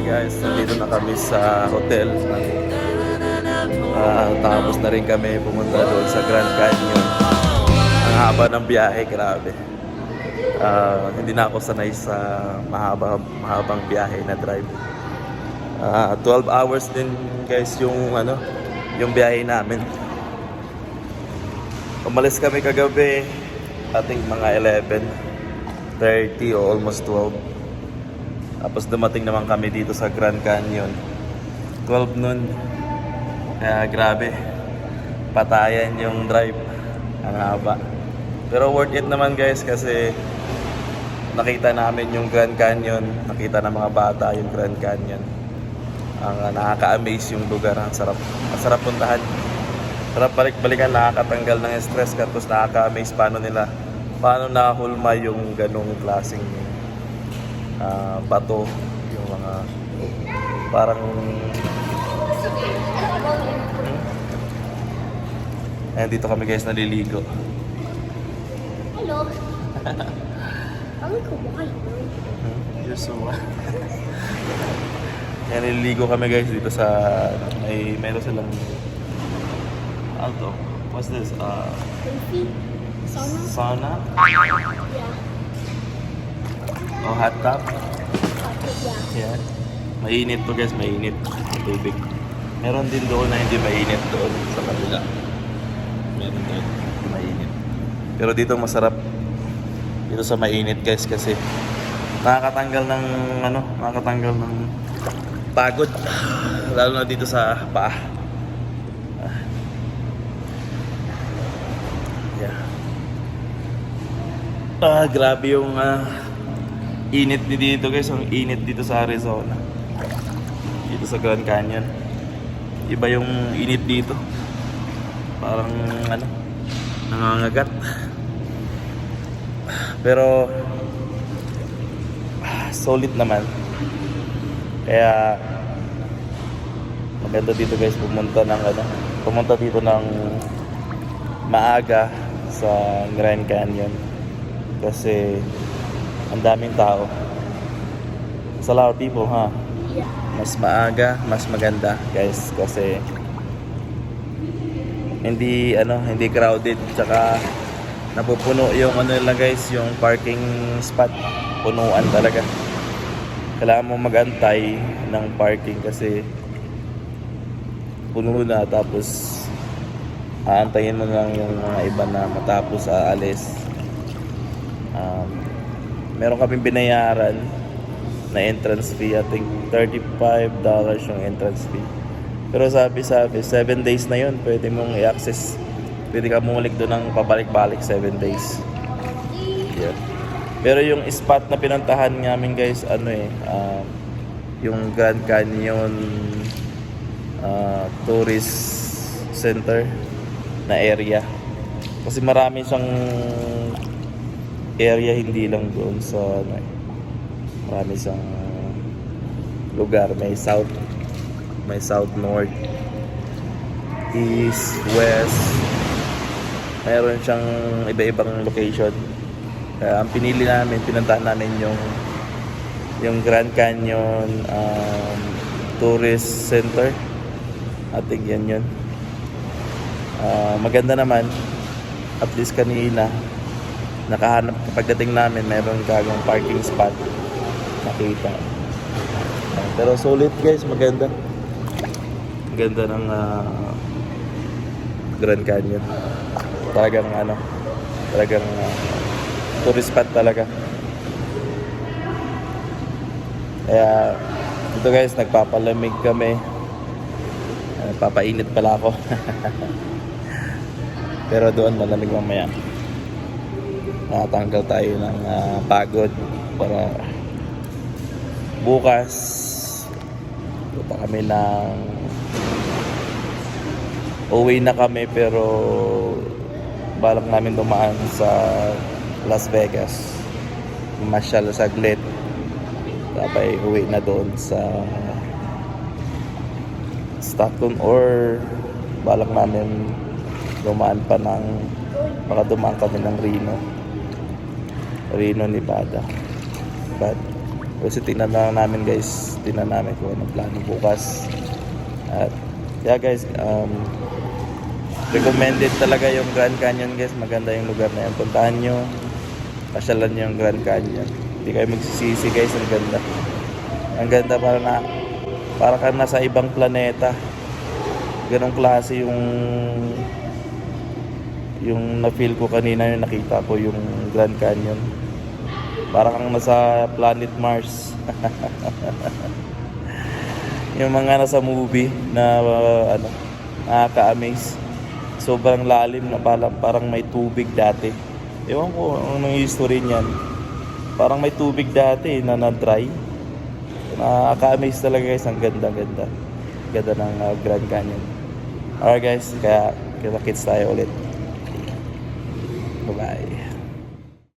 Guys, nandito na kami sa hotel. Tapos na rin kami pumunta doon sa Grand Canyon. Ang haba ng biyahe, grabe. Hindi na ako sanay sa mahabang biyahe na drive. 12 hours din guys yung biyahe namin. Umalis kami kagabi, ating mga 11:30 o almost 12. Tapos dumating naman kami dito sa Grand Canyon 12 noon. Kaya grabe, patayan yung drive, ang haba. Pero worth it naman guys, kasi nakita namin yung Grand Canyon, nakita ng mga bata yung Grand Canyon. Ang nakaka-amaze yung lugar, ang sarap puntahan. Sarap balik-balikan, nakakatanggal ng stress, tapos nakaka-amaze paano nahulma yung ganong klaseng bato, yung mga parang ayan, dito kami guys naliligo. Hello. Ang kumay. You're so ayan, naliligo kami guys dito sa meron silang alto. What's this? Sauna? Yeah. O hot tub? Yeah. Yeah. Mainit to guys, mainit ang tubig. Meron din doon na hindi mainit doon sa kabila. Meron doon mainit. Pero dito masarap. Dito sa mainit guys kasi nakakatanggal ng pagod. Lalo na dito sa paa. Yeah. Grabe yung init dito guys, ang init dito sa Arizona. Dito sa Grand Canyon. Iba yung init dito. Parang nangangagat. Pero solid naman. Kaya maganda dito guys pumunta dito ng maaga sa Grand Canyon. Kasi ang daming tao. It's a lot of people, ha? Yeah. Mas maaga, mas maganda, guys, kasi hindi crowded, tsaka napupuno yung lang guys, yung parking spot. Punuan talaga. Kailangan mo magantay ng parking kasi puno na, tapos aantayin mo lang yung mga iba na matapos aalis. Meron kaming binayaran na entrance fee. I think $35 yung entrance fee. Pero sabi 7 days na yun, pwede mong i-access. Pwede ka mulik doon ng pabalik-balik 7 days. Yeah. Pero yung spot na pinuntahan namin guys, yung Grand Canyon Tourist Center na area. Kasi marami siyang area, hindi lang doon sa marami siyang lugar. May south, north, east, west. Mayroon siyang iba-ibang location. Kaya ang pinuntahan namin yung Grand Canyon Tourist Center. I think yan yun. Maganda naman. At least kanina nakahanap, pagdating namin mayroon kagong parking spot nakita. Pero solid guys, maganda ng Grand Canyon. Talagang tourist spot talaga. Kaya dito guys, nagpapalamig kami. Nagpapainit pala ako. Pero doon malamig mamaya. Nakatanggal tayo ng pagod para bukas punta kami uwi na kami, pero balak namin dumaan sa Las Vegas, masyal saglit, tapos uwi na doon sa Stockton, or balak namin dumaan pa ng, baka dumaan kami ng Reno, Nevada. But, kasi tingnan lang namin guys, tingnan namin kung anong plano bukas. At, yeah guys, recommended talaga yung Grand Canyon guys. Maganda yung lugar na yan. Puntahan nyo, pasyalan nyo yung Grand Canyon. Hindi kayo magsisisi guys, ang ganda. Ang ganda, para ka nasa ibang planeta. Ganong klase yung na-feel ko kanina, yung nakita ko yung Grand Canyon. Parang kang nasa planet Mars. Yung mga nasa movie na nakaka-amaze. Sobrang lalim na parang may tubig dati. Ewan ko anong history niyan. Parang may tubig dati na na-dry. Nakaka-amaze talaga guys. Ang ganda-ganda. Ganda ng Grand Canyon. Alright guys, kaya kita-kits tayo ulit. Bye-bye.